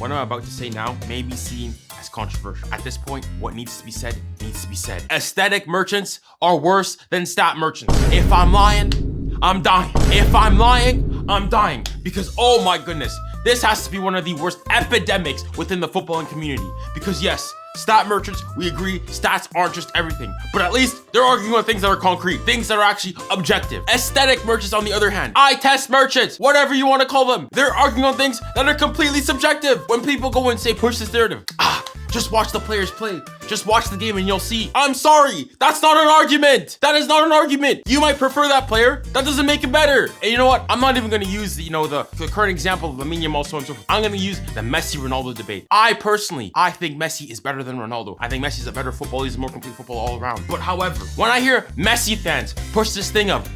What I'm about to say now may be seen as controversial. At this point, what needs to be said needs to be said. Aesthetic merchants are worse than stat merchants. If I'm lying, I'm dying. If I'm lying, I'm dying. Because, oh my goodness, this has to be one of the worst epidemics within the footballing community. Because yes, stat merchants, we agree, stats aren't just everything. But at least they're arguing on things that are concrete, things that are actually objective. Aesthetic merchants, on the other hand, eye test merchants, whatever you want to call them, they're arguing on things that are completely subjective. When people go and say, push this narrative, just watch the players play. Just watch the game and you'll see. I'm sorry, that's not an argument. That is not an argument. You might prefer that player. That doesn't make it better. And you know what? I'm not even gonna use the current example of Lamine Yamal, so on and so forth. I'm gonna use the Messi-Ronaldo debate. I think Messi is better than Ronaldo. I think Messi is a better footballer. He's a more complete footballer all around. But however, when I hear Messi fans push this thing of,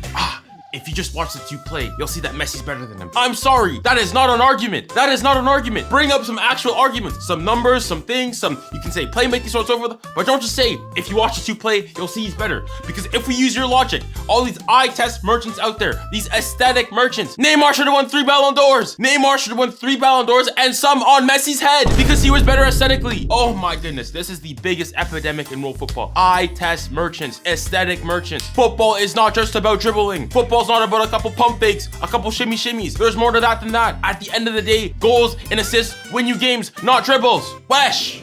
if you just watch the two play, you'll see that Messi's better than him. I'm sorry, that is not an argument. That is not an argument. Bring up some actual arguments, some numbers, some things, you can say playmaking, so on and so forth, but don't just say, if you watch the two play, you'll see he's better. Because if we use your logic, all these eye test merchants out there, these aesthetic merchants, Neymar should have won 3 Ballon d'Ors. Neymar should have won 3 Ballon d'Ors and some on Messi's head because he was better aesthetically. Oh my goodness, this is the biggest epidemic in world football. Eye test merchants, aesthetic merchants. Football is not just about dribbling. Football's not about a couple pump fakes, a couple shimmies. There's more to that than that. At the end of the day, goals and assists win you games, not dribbles. Wesh!